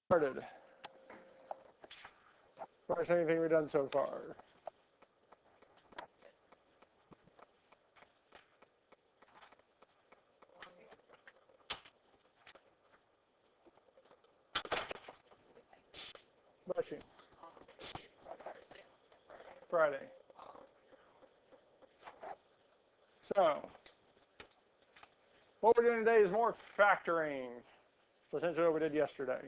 Started. First anything we've done so far. Blessing. Friday. So, what we're doing today is more factoring. So essentially what we did yesterday.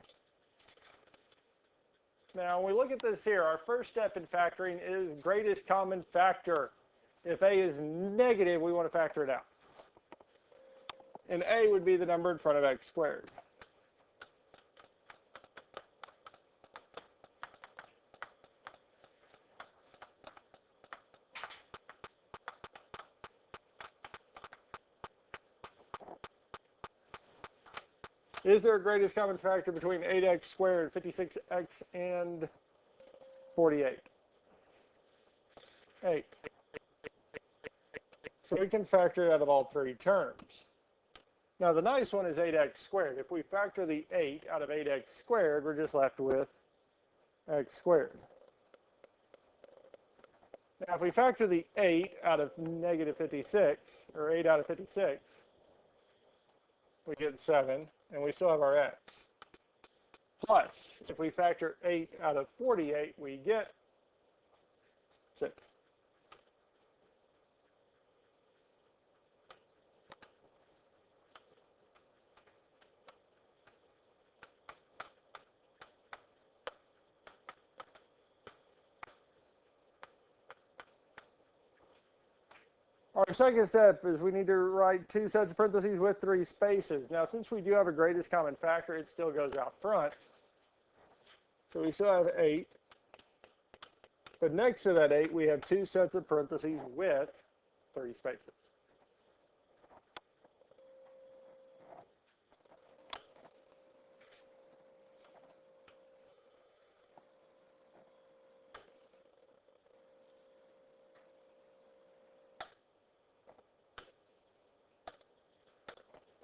Now, when we look at this here, our first step in factoring is greatest common factor. If A is negative, we want to factor it out. And A would be the number in front of x squared. Is there a greatest common factor between 8x squared, 56x, and 48? 8. So we can factor it out of all three terms. Now the nice one is 8x squared. If we factor the 8 out of 8x squared, we're just left with x squared. Now if we factor the 8 out of negative 56, or 8 out of 56, we get 7, and we still have our x. Plus, if we factor 8 out of 48, we get 6. Our second step is we need to write two sets of parentheses with 3 spaces. Now, since we do have a greatest common factor, it still goes out front. So we still have 8. But next to that 8, we have 2 sets of parentheses with 3 spaces.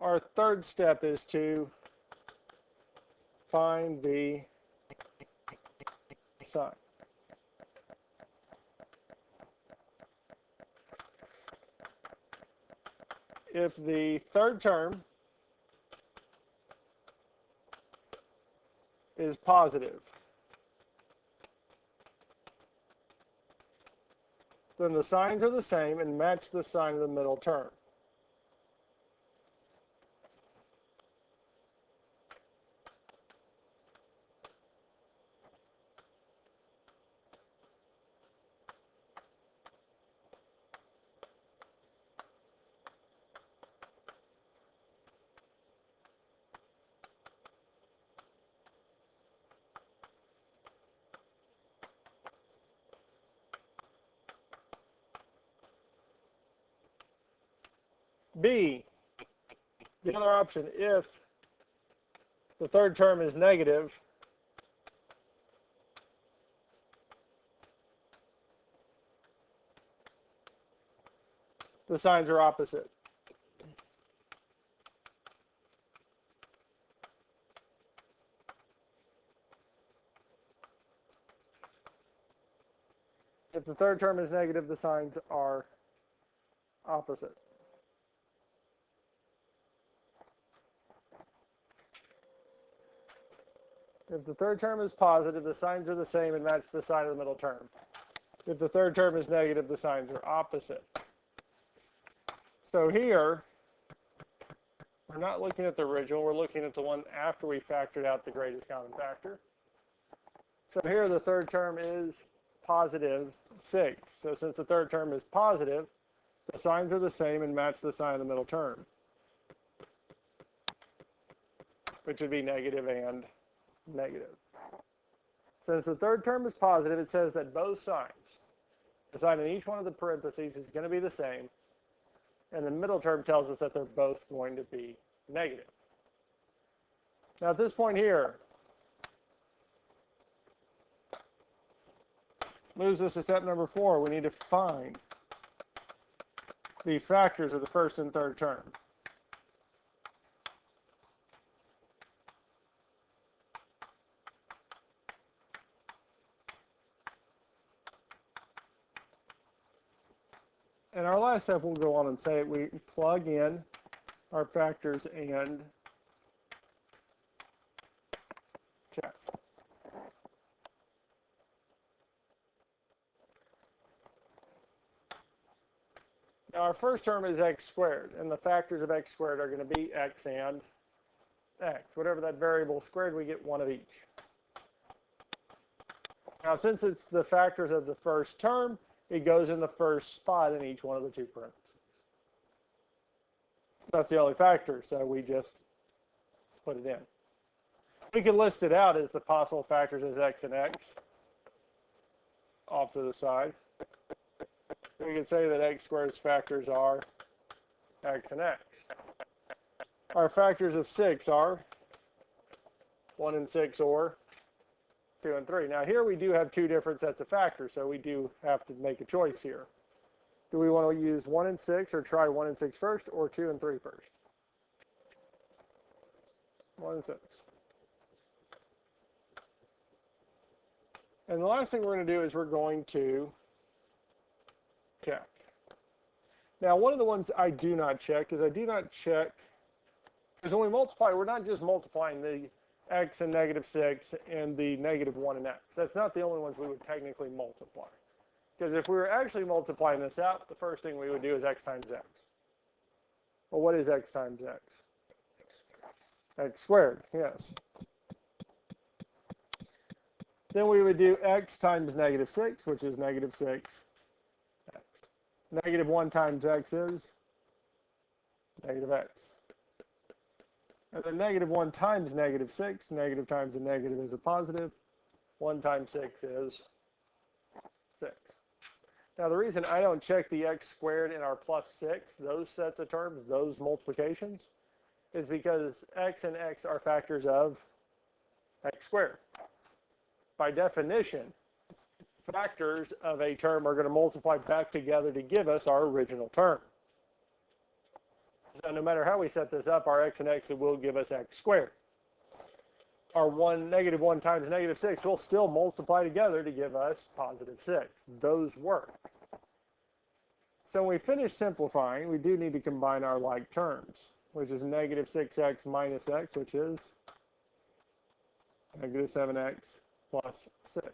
Our third step is to find the sign. If the third term is positive, then the signs are the same and match the sign of the middle term. B, the other option, if the third term is negative, the signs are opposite. If the third term is negative, the signs are opposite. If the third term is positive, the signs are the same and match the sign of the middle term. If the third term is negative, the signs are opposite. So here, we're not looking at the original, we're looking at the one after we factored out the greatest common factor. So here the third term is positive 6. So since the third term is positive, the signs are the same and match the sign of the middle term, which would be negative and negative. Since the third term is positive, it says that both signs, the sign in each one of the parentheses is going to be the same, and the middle term tells us that they're both going to be negative. Now at this point here, moves us to step number 4. We need to find the factors of the first and third term. And our last step, we'll go on and say we plug in our factors and check. Now our first term is x squared, and the factors of x squared are going to be x and x. Whatever that variable squared, we get one of each. Now since it's the factors of the first term, it goes in the first spot in each one of the two parentheses. That's the only factor, so we just put it in. We can list it out as the possible factors as x and x off to the side. We can say that x squared's factors are x and x. Our factors of 6 are 1 and 6 or 2 and 3. Now here we do have two different sets of factors, so we do have to make a choice here. Do we want to use 1 and 6 or try 1 and 6 first or 2 and 3 first? 1 and 6. And the last thing we're going to do is we're going to check. Now one of the ones I do not check is I do not check, because when we multiply, we're not just multiplying the x and negative 6 and the negative 1 and x. That's not the only ones we would technically multiply. Because if we were actually multiplying this out, the first thing we would do is x times x. Well, what is x times x? X squared, yes. Then we would do x times negative 6, which is negative 6x. Negative 1 times x is negative x. And then negative 1 times negative 6, negative times a negative is a positive. 1 times 6 is 6. Now the reason I don't check the x squared in our plus 6, those sets of terms, those multiplications, is because x and x are factors of x squared. By definition, factors of a term are going to multiply back together to give us our original term. So no matter how we set this up, our x and x will give us x squared. Our negative 1 times negative 6 will still multiply together to give us positive 6. Those work. So when we finish simplifying, we do need to combine our like terms, which is negative 6x minus x, which is negative 7x plus 6.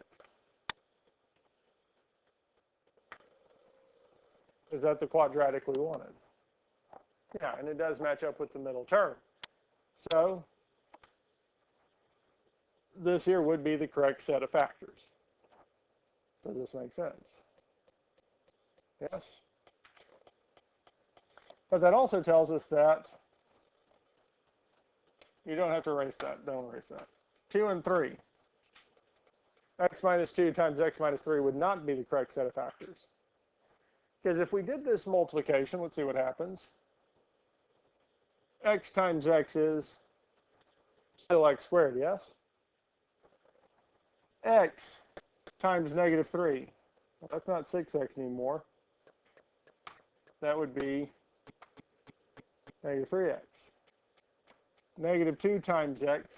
Is that the quadratic we wanted? Yeah, and it does match up with the middle term. So this here would be the correct set of factors. Does this make sense? Yes? But that also tells us that you don't have to erase that. Don't erase that. 2 and 3. X minus 2 times x minus 3 would not be the correct set of factors. Because if we did this multiplication, let's see what happens. X times x is still x squared, yes? X times negative 3. Well, that's not 6x anymore. That would be negative 3x. Negative 2 times x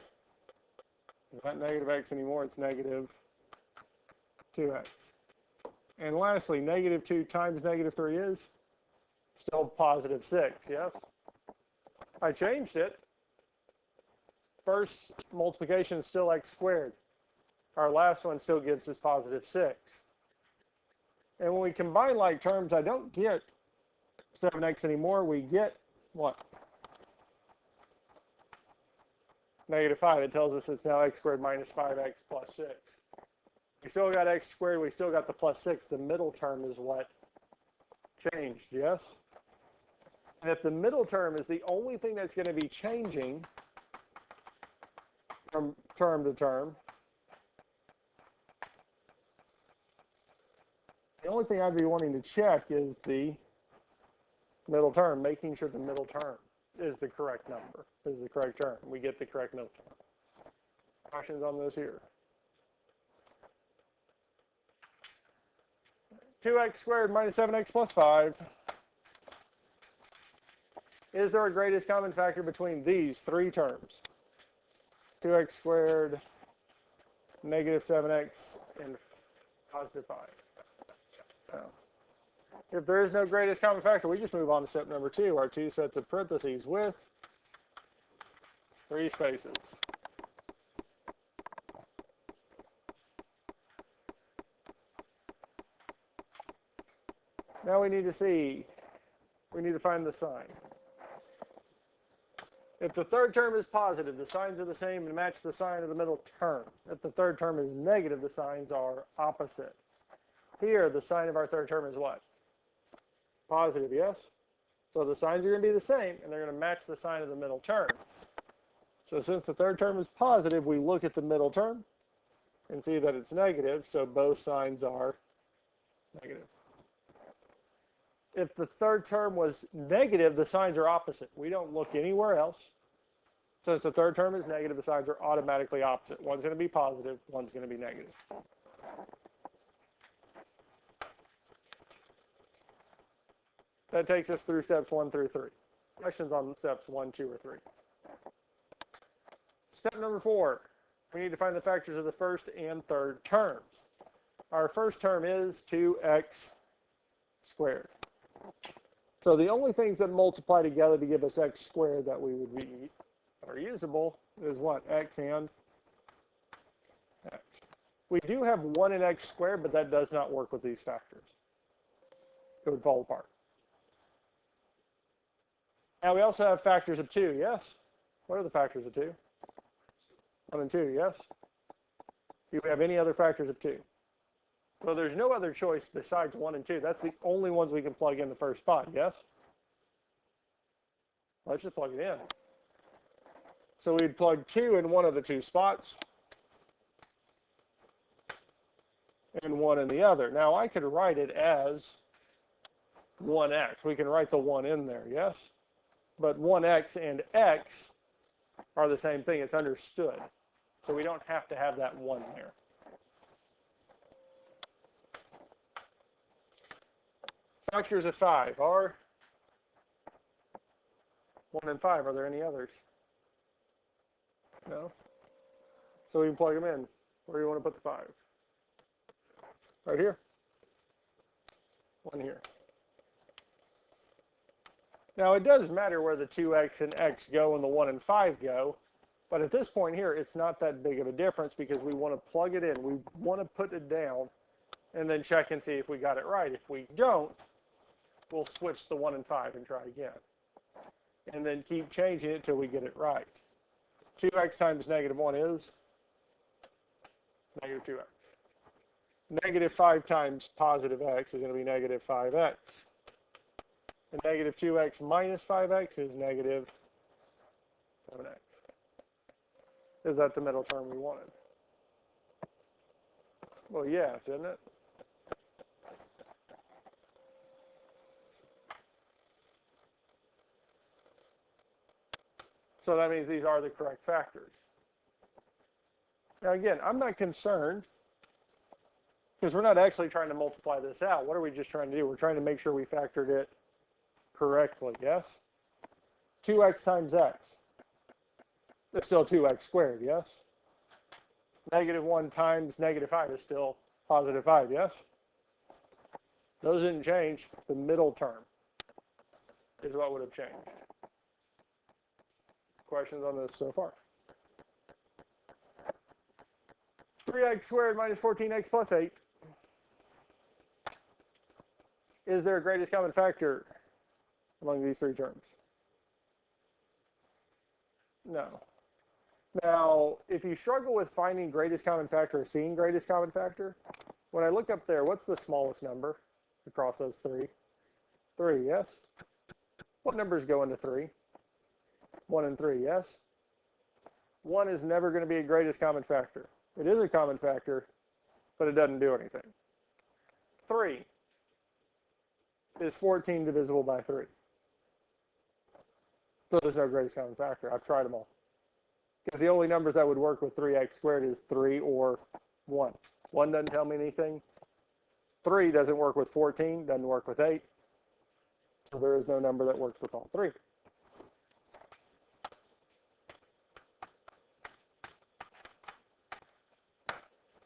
is not negative x anymore, it's negative 2x. And lastly, negative 2 times negative 3 is still positive 6, yes? I changed it. First multiplication is still x squared. Our last one still gives us positive 6. And when we combine like terms, I don't get 7x anymore. We get what? Negative 5. It tells us it's now x squared minus 5x plus 6. We still got x squared. We still got the plus 6. The middle term is what changed, yes? And if the middle term is the only thing that's going to be changing from term to term, the only thing I'd be wanting to check is the middle term, making sure the middle term is the correct number, is the correct term. We get the correct middle term. Questions on this here? 2x squared minus 7x plus 5. Is there a greatest common factor between these three terms? 2x squared, negative 7x, and positive 5. No. If there is no greatest common factor, we just move on to step number 2, our 2 sets of parentheses with 3 spaces. Now we need to find the sign. If the third term is positive, the signs are the same and match the sign of the middle term. If the third term is negative, the signs are opposite. Here, the sign of our third term is what? Positive, yes? So the signs are going to be the same, and they're going to match the sign of the middle term. So since the third term is positive, we look at the middle term and see that it's negative, so both signs are negative. If the third term was negative, the signs are opposite. We don't look anywhere else. Since the third term is negative, the signs are automatically opposite. One's going to be positive, one's going to be negative. That takes us through steps 1 through 3. Questions on steps 1, 2, or 3? Step number 4, we need to find the factors of the first and third terms. Our first term is 2x squared. So the only things that multiply together to give us x squared that we would be are usable is what? X and x. We do have 1 in x squared, but that does not work with these factors. It would fall apart. Now we also have factors of 2, yes? What are the factors of 2? 1 and 2, yes? Do we have any other factors of 2? Well, there's no other choice besides 1 and 2. That's the only ones we can plug in the first spot, yes? Let's just plug it in. So we'd plug 2 in one of the 2 spots and 1 in the other. Now I could write it as 1x. We can write the 1 in there, yes? But 1x and x are the same thing. It's understood. So we don't have to have that 1 there. Factors of 5 are 1 and 5. Are there any others? No? So we can plug them in. Where do you want to put the 5? Right here? 1 here. Now it does matter where the 2x and x go and the 1 and 5 go, but at this point here, it's not that big of a difference because we want to plug it in. We want to put it down and then check and see if we got it right. If we don't, we'll switch the 1 and 5 and try again. And then keep changing it till we get it right. 2x times negative 1 is negative 2x. Negative 5 times positive x is going to be negative 5x. And negative 2x minus 5x is negative 7x. Is that the middle term we wanted? Well, yes, isn't it? So that means these are the correct factors. Now again, I'm not concerned because we're not actually trying to multiply this out. What are we just trying to do? We're trying to make sure we factored it correctly, yes? 2x times x. It's still 2x squared, yes? Negative 1 times negative 5 is still positive 5, yes? Those didn't change. The middle term is what would have changed. Questions on this so far? 3x squared minus 14x plus 8. Is there a greatest common factor among these 3 terms? No. Now, if you struggle with finding greatest common factor or seeing greatest common factor, when I look up there, what's the smallest number across those 3? 3, yes? What numbers go into 3? 1 and 3, yes? 1 is never going to be a greatest common factor. It is a common factor, but it doesn't do anything. 3 is 14 divisible by 3. So there's no greatest common factor. I've tried them all. Because the only numbers that would work with 3x squared is 3 or 1. 1 doesn't tell me anything. 3 doesn't work with 14, doesn't work with 8. So there is no number that works with all 3.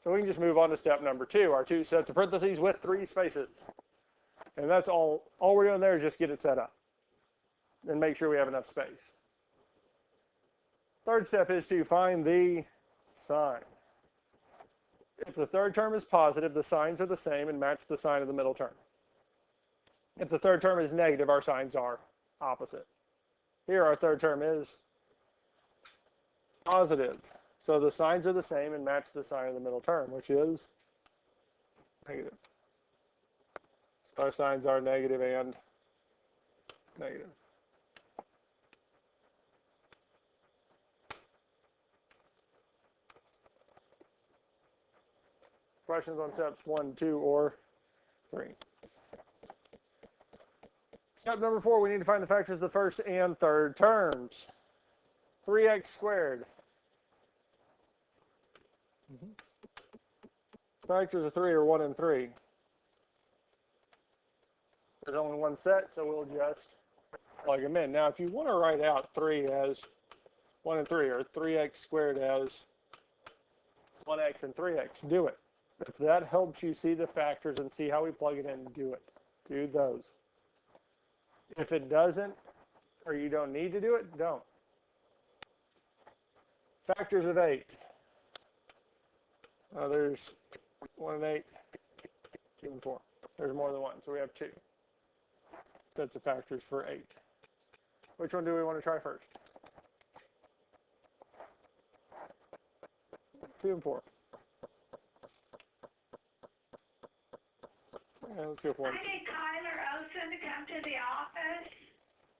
So we can just move on to step number 2, our 2 sets of parentheses with 3 spaces. And that's all we're doing there is just get it set up and make sure we have enough space. Third step is to find the sign. If the third term is positive, the signs are the same and match the sign of the middle term. If the third term is negative, our signs are opposite. Here, our third term is positive. So the signs are the same and match the sign of the middle term, which is negative. So our signs are negative and negative. Questions on steps 1, 2, or 3? Step number 4, we need to find the factors of the first and third terms. 3x squared. Factors of 3 are 1 and 3. There's only one set, so we'll just plug them in. Now, if you want to write out 3 as 1 and 3, or 3x squared as 1x and 3x, do it. If that helps you see the factors and see how we plug it in, do it. Do those. If it doesn't, or you don't need to do it, don't. Factors of 8. There's 1 and 8, 2 and 4. There's more than 1, so we have 2. That's the factors for 8. Which one do we want to try first? 2 and 4. Yeah, let's go for 1. I need Tyler Olson to come to the office.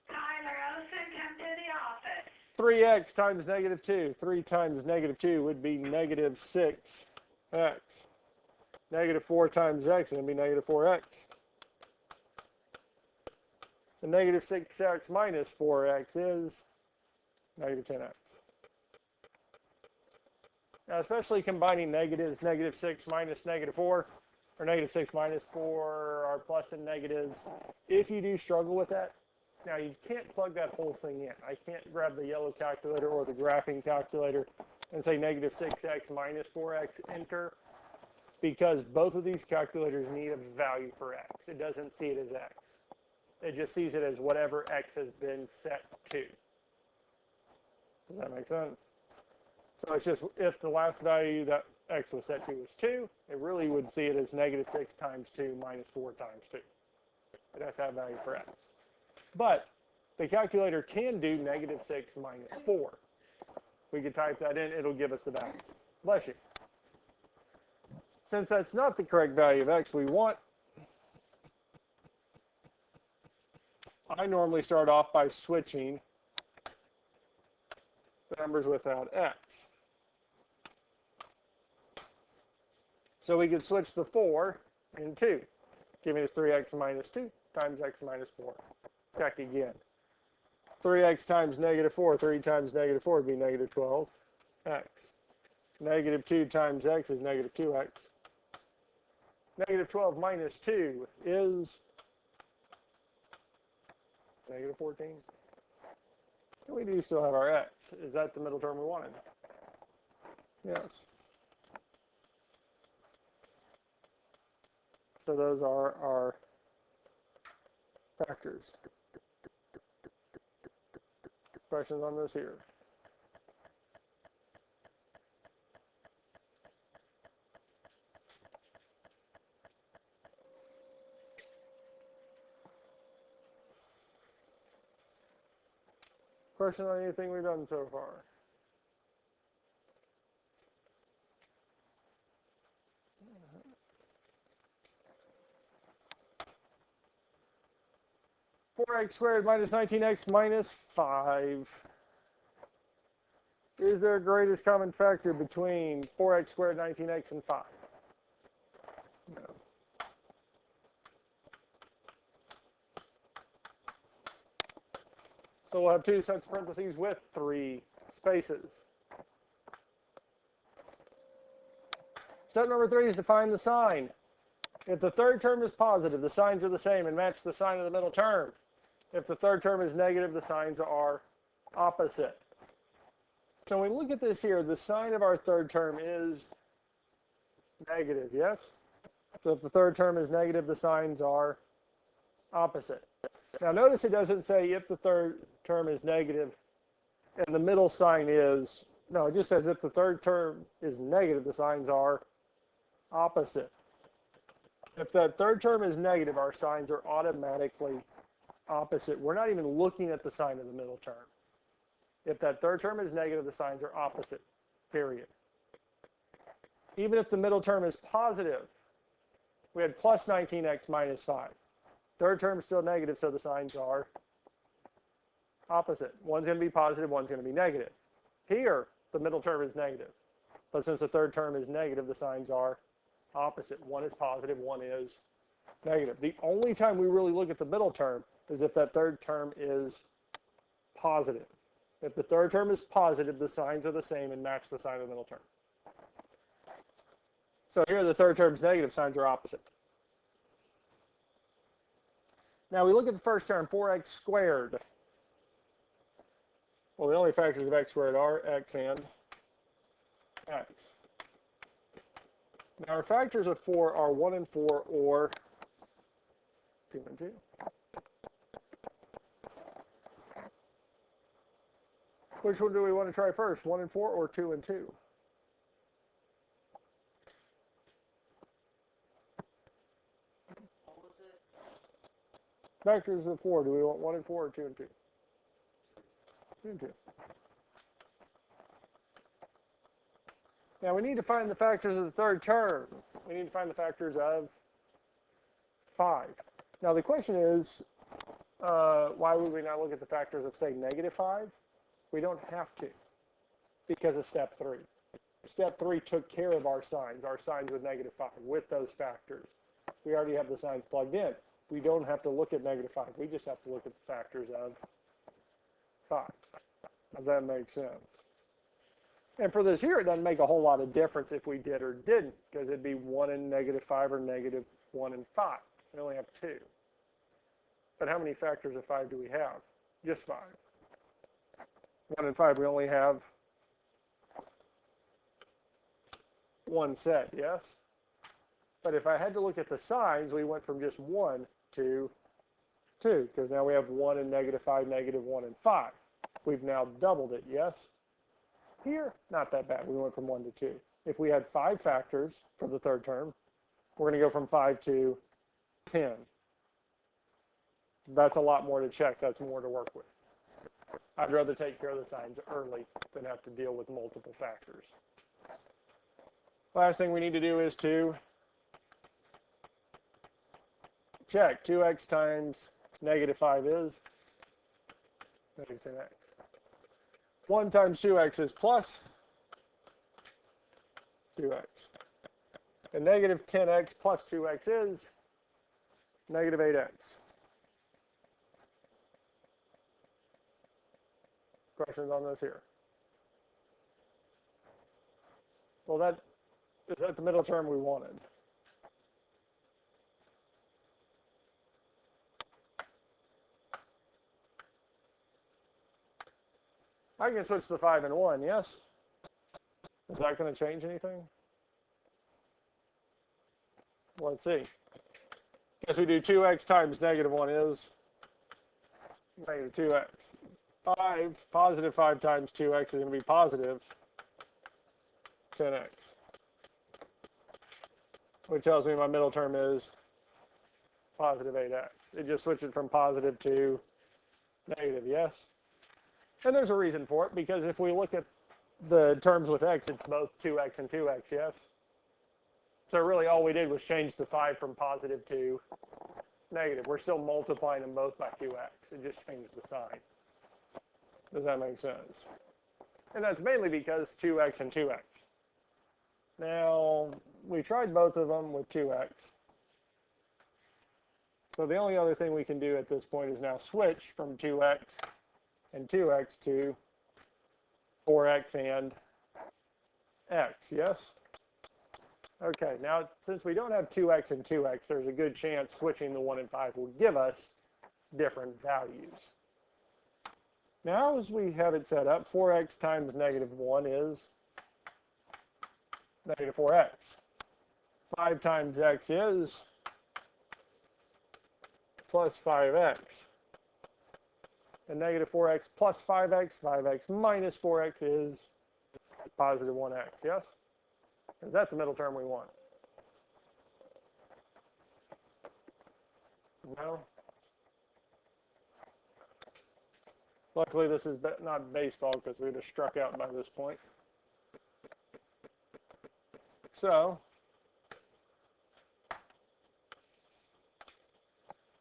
Tyler Olson, come to the office. 3x times negative 2. 3 times negative 2 would be negative 6x. Negative 4 times x, and it'd be negative 4x. And negative 6x minus 4x is negative 10x. Now, especially combining negatives, negative 6 minus negative 4, or negative 6 minus 4 are plus and negatives. If you do struggle with that, now you can't plug that whole thing in. I can't grab the yellow calculator or the graphing calculator and say negative 6x minus 4x, enter, because both of these calculators need a value for x. It doesn't see it as x. It just sees it as whatever x has been set to. Does that make sense? So it's just, if the last value that x was set to was 2, it really would see it as negative 6 times 2 minus 4 times 2. It has to have value for x. But the calculator can do negative 6 minus 4. We could type that in, it'll give us the value. Bless you. Since that's not the correct value of x we want, I normally start off by switching the numbers without x. So we could switch the 4 and 2, giving us 3x minus 2 times x minus 4. Check again. 3x times negative 4, 3 times negative 4 would be negative 12x. Negative 2 times x is negative 2x. Negative 12 minus 2 is negative 14. And we do still have our x. Is that the middle term we wanted? Yes. So those are our factors. Questions on this here? Question on anything we've done so far? Four x squared minus 19x minus 5. Is there a greatest common factor between 4x squared, 19x, and 5? No. So we'll have 2 sets of parentheses with 3 spaces. Step number 3 is to find the sign. If the third term is positive, the signs are the same and match the sign of the middle term. If the third term is negative, the signs are opposite. So when we look at this here, the sign of our third term is negative, yes? So if the third term is negative, the signs are opposite. Now notice it doesn't say if the third term is negative and the middle sign is, no, it just says if the third term is negative, the signs are opposite. If that third term is negative, our signs are automatically opposite. We're not even looking at the sign of the middle term. If that third term is negative, the signs are opposite, period. Even if the middle term is positive, we had plus 19x minus 5. Third term is still negative, so the signs are opposite. One's going to be positive, one's going to be negative. Here, the middle term is negative. But since the third term is negative, the signs are opposite. One is positive, one is negative. The only time we really look at the middle term is if that third term is positive. If the third term is positive, the signs are the same and match the sign of the middle term. So here the third term's negative, signs are opposite. Now we look at the first term, 4x squared. Well, the only factors of x squared are x and x. Now our factors of 4 are 1 and 4 or 2 and 2. Which one do we want to try first, 1 and 4 or 2 and 2? Factors of 4, do we want 1 and 4 or 2 and 2? 2 and 2. Now we need to find the factors of the third term. We need to find the factors of 5. Now the question is, why would we not look at the factors of, say, negative 5? We don't have to, because of step 3. Step 3 took care of our signs with negative 5, with those factors. We already have the signs plugged in. We don't have to look at negative 5. We just have to look at the factors of 5. Does that make sense? And for this here, it doesn't make a whole lot of difference if we did or didn't, because it'd be 1 and negative 5 or negative 1 and 5. We only have 2. But how many factors of 5 do we have? Just 5. 1 and 5, we only have one set, yes? But if I had to look at the signs, we went from just 1 to 2, because now we have 1 and negative 5, negative 1 and 5. We've now doubled it, yes? Here, not that bad. We went from 1 to 2. If we had 5 factors for the third term, we're going to go from 5 to 10. That's a lot more to check. That's more to work with. I'd rather take care of the signs early than have to deal with multiple factors. Last thing we need to do is to check 2x times negative 5 is negative 10x. 1 times 2x is plus 2x. And negative 10x plus 2x is negative 8x. Questions on this here? Well, is that the middle term we wanted? I can switch the 5 and 1, yes? Is that going to change anything? Let's see. Guess we do 2x times negative 1 is negative 2x. 5, positive 5 times 2x is going to be positive 10x. Which tells me my middle term is positive 8x. It just switches from positive to negative, yes? And there's a reason for it, because if we look at the terms with x, it's both 2x and 2x, yes? So really all we did was change the 5 from positive to negative. We're still multiplying them both by 2x. It just changed the sign. Does that make sense? And that's mainly because 2x and 2x. Now, we tried both of them with 2x. So the only other thing we can do at this point is now switch from 2x and 2x to 4x and x, yes? Okay, now since we don't have 2x and 2x, there's a good chance switching the 1 and 5 will give us different values. Now as we have it set up, 4x times negative 1 is negative 4x. 5 times x is plus 5x. And negative 4x plus 5x, 5x minus 4x is positive 1x, yes? Is that the middle term we want? No? Luckily, this is not baseball because we would have struck out by this point. So,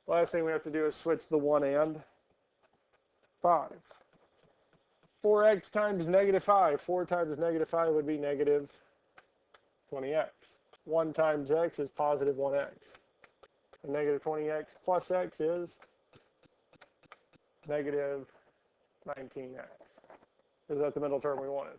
last thing we have to do is switch the 1 and 5. 4x times negative 5. 4 times negative 5 would be negative 20x. 1 times x is positive 1x. And negative 20x plus x is negative 19x. Is that the middle term we wanted?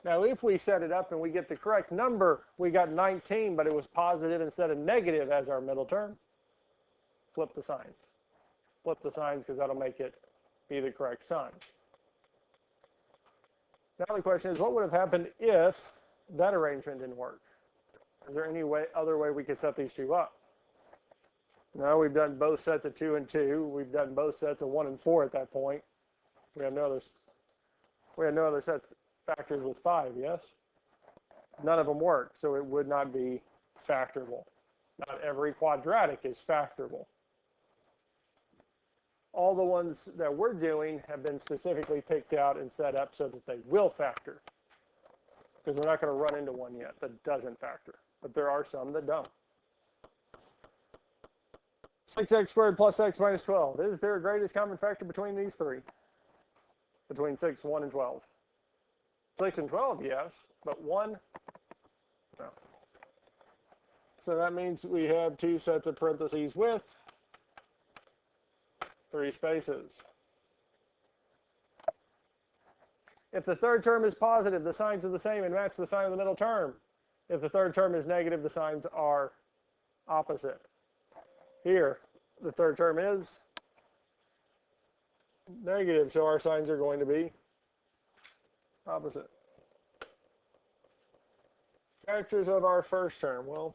Now, if we set it up and we get the correct number, we got 19, but it was positive instead of negative as our middle term, flip the signs. Flip the signs because that'll make it be the correct sign. Now the question is, what would have happened if that arrangement didn't work? Is there any other way we could set these two up? No, we've done both sets of 2 and 2. We've done both sets of 1 and 4 at that point. We have no other sets factors with 5, yes? None of them work, so it would not be factorable. Not every quadratic is factorable. All the ones that we're doing have been specifically picked out and set up so that they will factor. Because we're not going to run into one yet that doesn't factor. But there are some that don't. 6x squared plus x minus 12. Is there a greatest common factor between these three? Between 6, 1, and 12? 6 and 12, yes, but 1, no. So that means we have 2 sets of parentheses with 3 spaces. If the third term is positive, the signs are the same and match the sign of the middle term. If the third term is negative, the signs are opposite. Here, the third term is negative, so our signs are going to be opposite. Factors of our first term. Well,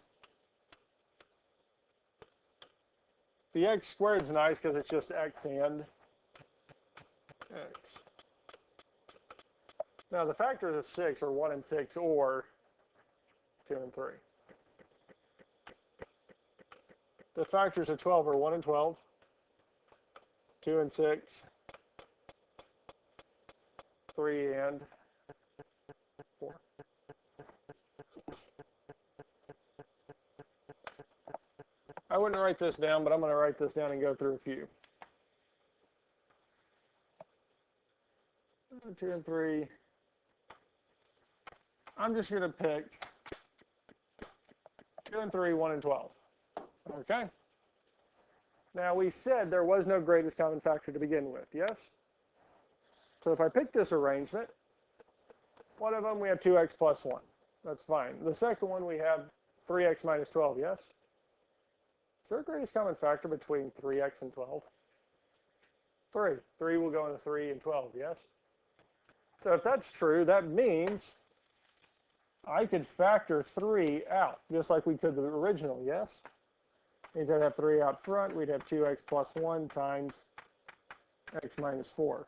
the x squared is nice because it's just x and x. Now the factors of 6 are 1 and 6 or 2 and 3. The factors of 12 are 1 and 12, 2 and 6, 3 and 4. I wouldn't write this down, but I'm going to write this down and go through a few. 2 and 3. I'm just going to pick 2 and 3, 1 and 12. Okay? Now we said there was no greatest common factor to begin with, yes? So if I pick this arrangement, one of them we have 2x plus 1. That's fine. The second one we have 3x minus 12, yes? Is there a greatest common factor between 3x and 12? 3. 3 will go into 3 and 12, yes? So if that's true, that means I could factor 3 out, just like we could the original, yes? Means I'd have 3 out front. We'd have 2x plus 1 times x minus 4.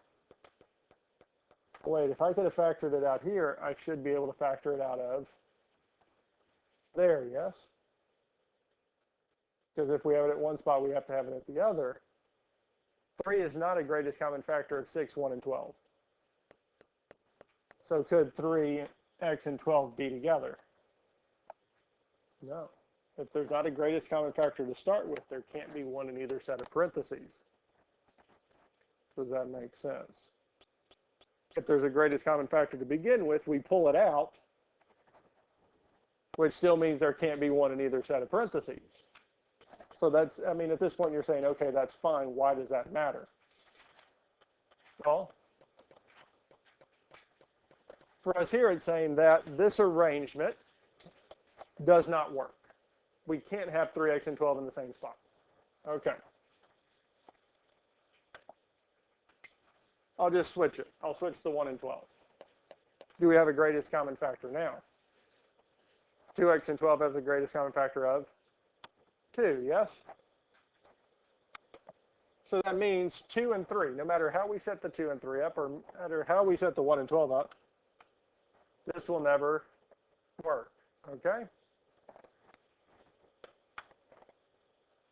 Wait, if I could have factored it out here, I should be able to factor it out of there, yes? Because if we have it at one spot, we have to have it at the other. 3 is not a greatest common factor of 6, 1, and 12. So could 3x and 12 be together? No. If there's not a greatest common factor to start with, there can't be one in either set of parentheses. Does that make sense? If there's a greatest common factor to begin with, we pull it out, which still means there can't be one in either set of parentheses. So that's, I mean, at this point you're saying, okay, that's fine. Why does that matter? Well, for us here, it's saying that this arrangement does not work. We can't have 3x and 12 in the same spot. Okay. I'll just switch it. I'll switch the 1 and 12. Do we have a greatest common factor now? 2x and 12 have the greatest common factor of 2, yes? So that means 2 and 3, no matter how we set the 2 and 3 up, or no matter how we set the 1 and 12 up, this will never work, okay?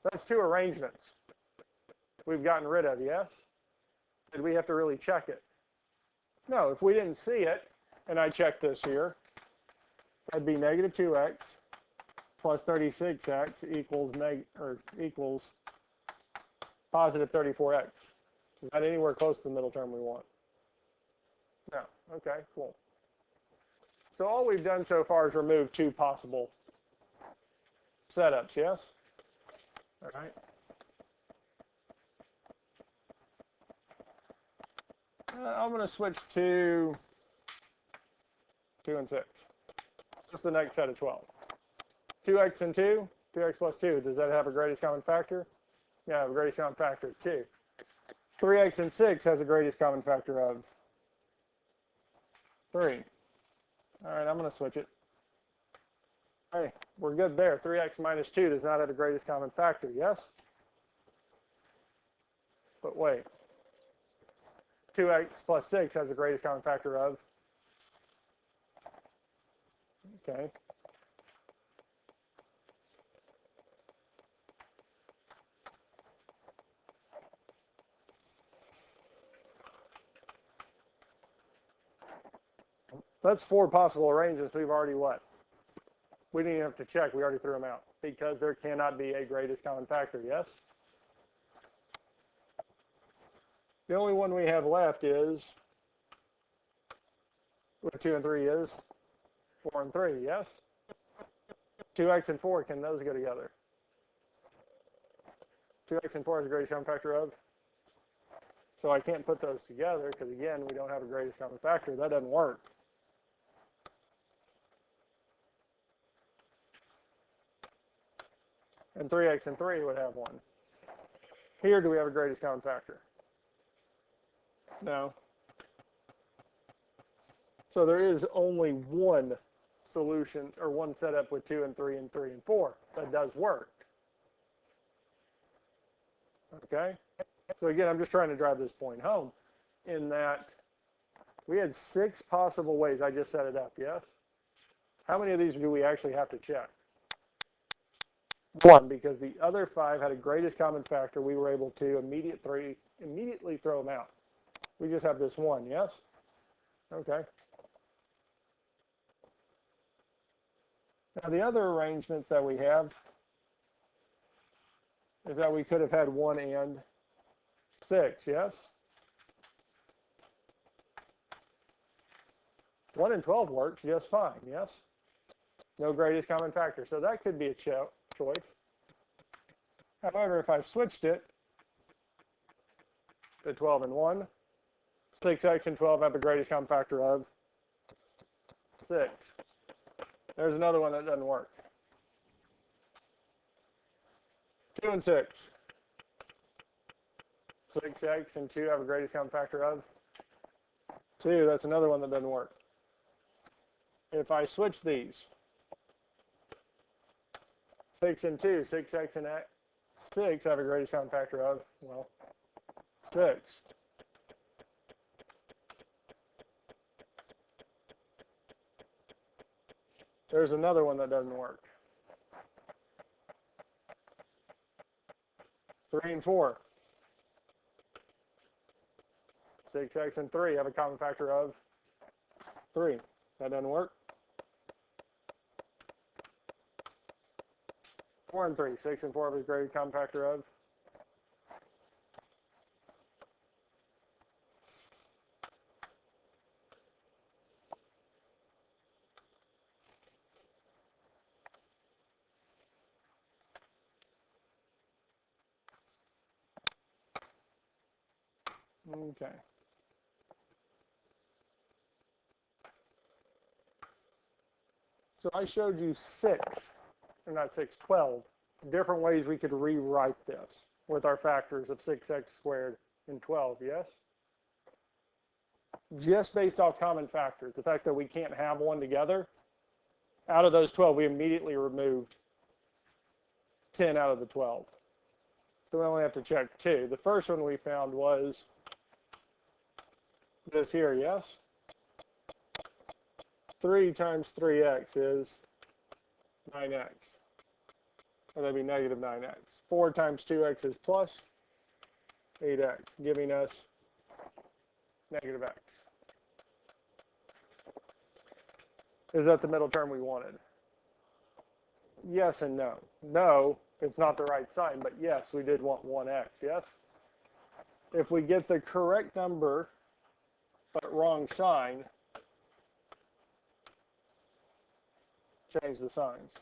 That's 2 arrangements we've gotten rid of, yes? Did we have to really check it? No, if we didn't see it, and I checked this here, that'd be negative 2x plus 36x equals positive 34x. Is that anywhere close to the middle term we want? No. Okay, cool. So all we've done so far is remove 2 possible setups, yes? All right. I'm going to switch to 2 and 6. Just the next set of 12. 2x and 2, 2x plus 2. Does that have a greatest common factor? Yeah, the greatest common factor of 2. 3x and 6 has a greatest common factor of 3. All right, I'm going to switch it. Hey, we're good there. 3x minus 2 does not have the greatest common factor, yes? But wait. 2x plus 6 has the greatest common factor of? Okay. That's 4 possible arrangements. We've already what? We didn't even have to check. We already threw them out because there cannot be a greatest common factor, yes? The only one we have left is what 2 and 3 is 4 and 3, yes? 2x and 4, can those go together? 2x and 4 is the greatest common factor of? So I can't put those together because, again, we don't have a greatest common factor. That doesn't work. And 3x and 3 would have 1. Here, do we have a greatest common factor? No. So there is only one solution, or one setup with 2 and 3 and 3 and 4 that does work. Okay? So again, I'm just trying to drive this point home in that we had 6 possible ways I just set it up, yes? How many of these do we actually have to check? 1, because the other 5 had a greatest common factor. We were able to immediately throw them out. We just have this one, yes? Okay. Now the other arrangements that we have is that we could have had 1 and 6, yes? 1 and 12 works just fine, yes? No greatest common factor. So that could be a choice. However, if I switched it to 12 and 1, 6x and 12 have the greatest common factor of 6. There's another one that doesn't work. 2 and 6. 6x and 2 have a greatest common factor of 2. That's another one that doesn't work. If I switch these, 6 and 2, 6x and 6 have a greatest common factor of, well, 6. There's another one that doesn't work. 3 and 4. 6x and 3 have a common factor of 3. That doesn't work. 4 and 3. 6 and 4 have a great common factor of? Okay. So I showed you 12 different ways we could rewrite this with our factors of 6x squared and 12, yes? Just based off common factors, the fact that we can't have one together, Out of those 12, we immediately removed 10 out of the 12. So we only have to check 2. The first one we found was this here, yes? 3 times 3x is 9x. Or that'd be negative 9x. 4 times 2x is plus 8x, giving us negative x. Is that the middle term we wanted? Yes and no. No, it's not the right sign, but yes, we did want 1x, yes? If we get the correct number, but wrong sign, change the signs.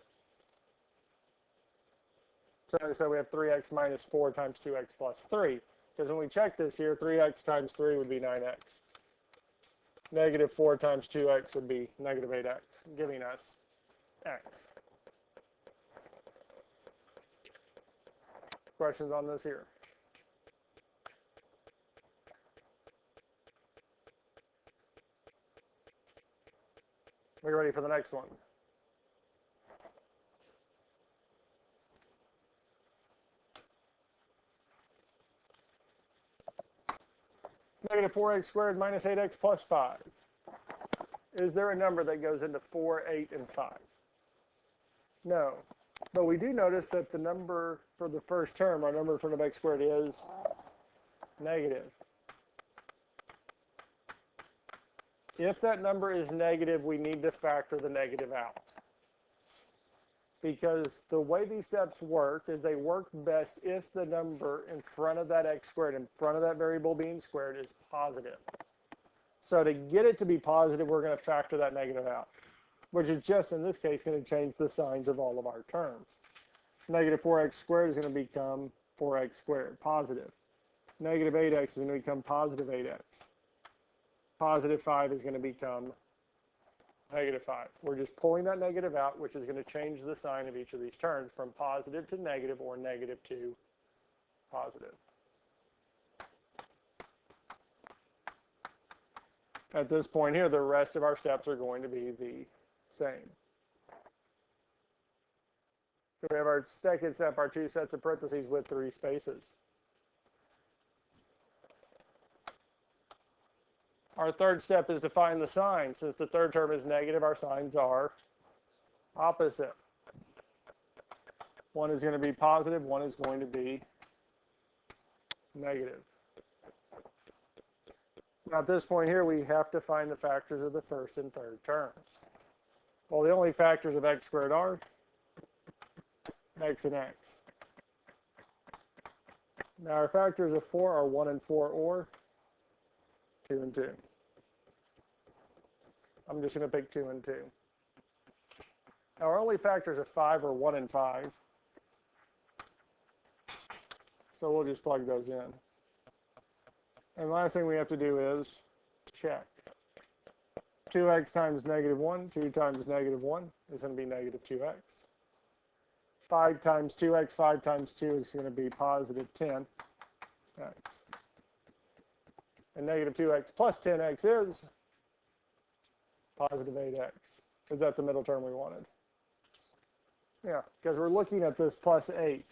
So we have 3x minus 4 times 2x plus 3. Because when we check this here, 3x times 3 would be 9x. Negative 4 times 2x would be negative 8x, giving us x. Questions on this here? Are you ready for the next one? Negative 4x squared minus 8x plus 5. Is there a number that goes into 4, 8, and 5? No. But we do notice that the number for the first term, our number in front of x squared, is negative. If that number is negative, we need to factor the negative out. Because the way these steps work is they work best if the number in front of that x squared, in front of that variable being squared, is positive. So to get it to be positive, we're going to factor that negative out, which is just, in this case, going to change the signs of all of our terms. Negative 4x squared is going to become 4x squared, positive. Negative 8x is going to become positive 8x. Positive 5 is going to become negative 5. We're just pulling that negative out, which is going to change the sign of each of these terms from positive to negative or negative to positive. At this point here, the rest of our steps are going to be the same. So we have our second step, our 2 sets of parentheses with 3 spaces. Our third step is to find the sign. Since the third term is negative, our signs are opposite. One is going to be positive, one is going to be negative. Now at this point here, we have to find the factors of the first and third terms. Well, the only factors of x squared are x and x. Now our factors of 4 are 1 and 4 or 2 and 2. I'm just going to pick 2 and 2. Now our only factors of 5 are 1 and 5. So we'll just plug those in. And the last thing we have to do is check. 2x times negative 1, 2 times negative 1 is going to be negative 2x. 5 times 2x, 5 times 2 is going to be positive 10x. And negative 2x plus 10x is positive 8x. Is that the middle term we wanted? Yeah, because we're looking at this plus 8.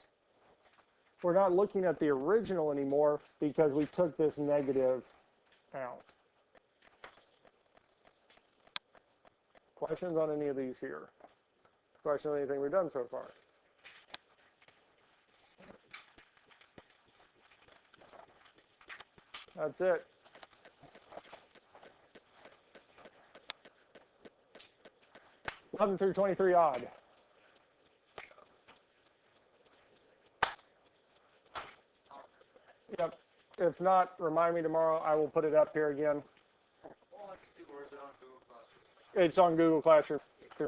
We're not looking at the original anymore because we took this negative out. Questions on any of these here? Questions on anything we've done so far? That's it. Eleven through 23 odd. Yep. If not, remind me tomorrow. I will put it up here again. It's on Google Classroom.